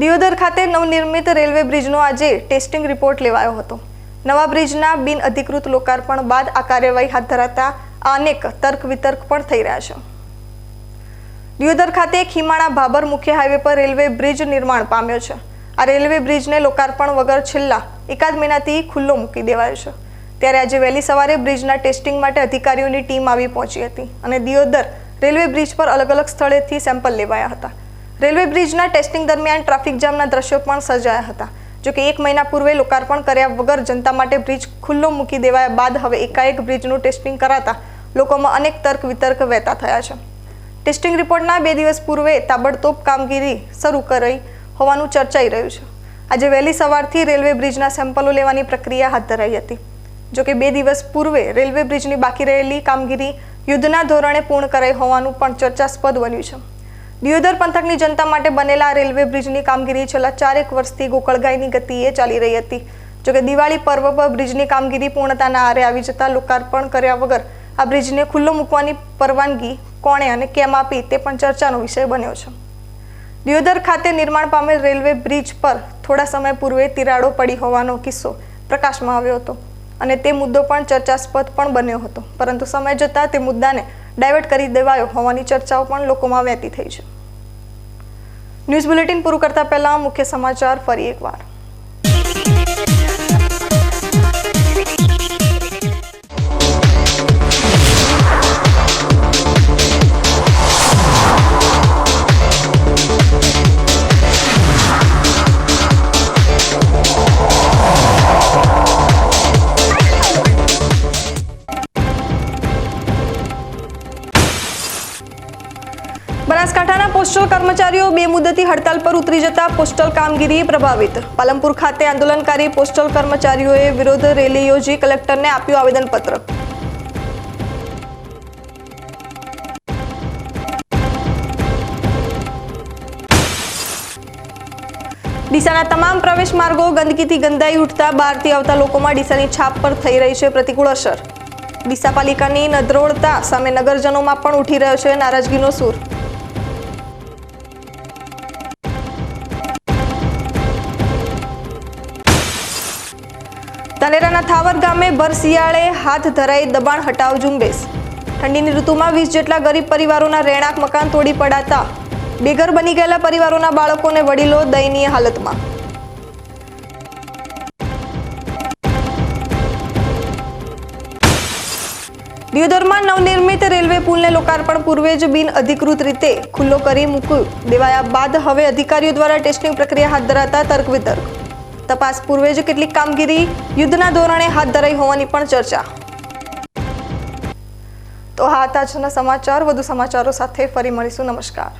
S2: દિયોદર ખાતે નવનિર્મિત રેલવે બ્રિજનો આજે ટેસ્ટિંગ રિપોર્ટ લેવાયો હતો. નવા બ્રિજના બિન અધિકૃત લોકાર્પણ બાદ આ કાર્યવાહી હાથ ધરાતા અનેક તર્ક વિતર્ક પણ થઈ રહ્યા છે. દિયોદર ખાતે ખીમાણા ભાબર મુખ્ય હાઈવે પર રેલવે બ્રિજ નિર્માણ પામ્યો છે. આ રેલવે બ્રિજને લોકાર્પણ વગર છેલ્લા 1 મહિનાથી ખુલ્લો મૂકી દેવાયો છે. ત્યારે આજે વહેલી સવારે બ્રિજના ટેસ્ટિંગ માટે અધિકારીઓની ટીમ આવી પહોંચી હતી અને દિયોદર રેલવે બ્રિજ પર અલગ અલગ સ્થળેથી સેમ્પલ લેવાયા હતા. રેલવે બ્રિજના ટેસ્ટિંગ દરમિયાન ટ્રાફિક જામના દ્રશ્યો પણ સર્જાયા હતા. જોકે 1 મહિના પૂર્વે લોકાર્પણ કર્યા વગર જનતા માટે બ્રિજ ખુલ્લો મૂકી દેવાયા બાદ હવે એકાએક બ્રિજનું ટેસ્ટિંગ કરાતા લોકોમાં અનેક તર્ક વિતર્ક વહેતા થયા છે. ટેસ્ટિંગ રિપોર્ટના 2 દિવસ પૂર્વે તાબડતોબ કામગીરી શરૂ કરી હોવાનું ચર્ચાઈ રહ્યું છે. આજે વહેલી સવારથી રેલવે બ્રિજના સેમ્પલો લેવાની પ્રક્રિયા હાથ ધરાઈ હતી. જોકે 2 દિવસ પૂર્વે રેલવે બ્રિજની બાકી રહેલી કામગીરી યુદ્ધના ધોરણે પૂર્ણ કરાઈ હોવાનું પણ ચર્ચાસ્પદ બન્યું છે. દિયોદર પંથકની જનતા માટે બનેલા રેલવે બ્રિજની કામગીરી છેલ્લા 4 વર્ષથી ગોકળગાયની ગતિએ ચાલી રહી હતી. જોકે દિવાળી પર્વ પર બ્રિજની કામગીરી પૂર્ણતાના આરે આવી જતા લોકાર્પણ કર્યા વગર આ બ્રિજને ખુલ્લો મૂકવાની પરવાનગી કોણે અને કેમ આપી તે પણ ચર્ચાનો વિષય બન્યો છે. દિયોદર ખાતે નિર્માણ પામેલ રેલવે બ્રિજ પર થોડા સમય પૂર્વે તિરાડો પડી હોવાનો કિસ્સો પ્રકાશમાં આવ્યો હતો અને તે મુદ્દો પણ ચર્ચાસ્પદ પણ બન્યો હતો, પરંતુ સમય જતાં તે મુદ્દાને ડાયવર્ટ કરી દેવાયો હોવાની ચર્ચાઓ પણ લોકોમાં વહેતી થઈ છે. ન્યૂઝ બુલેટિન પૂરું કરતા પહેલા મુખ્ય સમાચાર ફરી એકવાર. બનાસકાંઠાના પોસ્ટલ કર્મચારીઓ બેમુદતી હડતાલ પર ઉતરી જતા પોસ્ટલ કામગીરી પ્રભાવિત. પાલનપુર ખાતે આંદોલનકારી પોસ્ટલ કર્મચારીઓએ વિરોધ રેલી યોજી કલેક્ટરને આપ્યું આવેદનપત્ર. ડીસાના તમામ પ્રવેશ માર્ગો ગંદકીથી ગંધાઈ ઉઠતા બહારથી આવતા લોકોમાં ડીસાની છાપ પર થઈ રહી છે પ્રતિકૂળ અસર. ડીસા પાલિકાની નદરોળતા સામે નગરજનોમાં પણ ઉઠી રહ્યો છે નારાજગીનો સૂર. ધાનેરાના થાવર ગામે ભર શિયાળે હાથ ધરાઈ દબાણ હટાવ ઝુંબેશ. ઠંડીની ઋતુમાં 20 જેટલા ગરીબ પરિવારોના રહેણાંક મકાન તોડી પડાતા બેઘર બની ગયેલા પરિવારોના બાળકોને વડીલો દયનીય હાલતમાં. દિયોદરમાં નવનિર્મિત રેલવે પુલને લોકાર્પણ પૂર્વે જ બિન અધિકૃત રીતે ખુલ્લો કરી મૂકી દેવાયા બાદ હવે અધિકારીઓ દ્વારા ટેસ્ટિંગ પ્રક્રિયા હાથ ધરાતા તર્ક વિતર્ક. તપાસ પૂર્વે જ કેટલીક કામગીરી યુદ્ધના ધોરણે હાથ ધરાઈ હોવાની પણ ચર્ચા. તો આ હતા આજના સમાચાર. વધુ સમાચારો સાથે ફરી મળીશું. નમસ્કાર.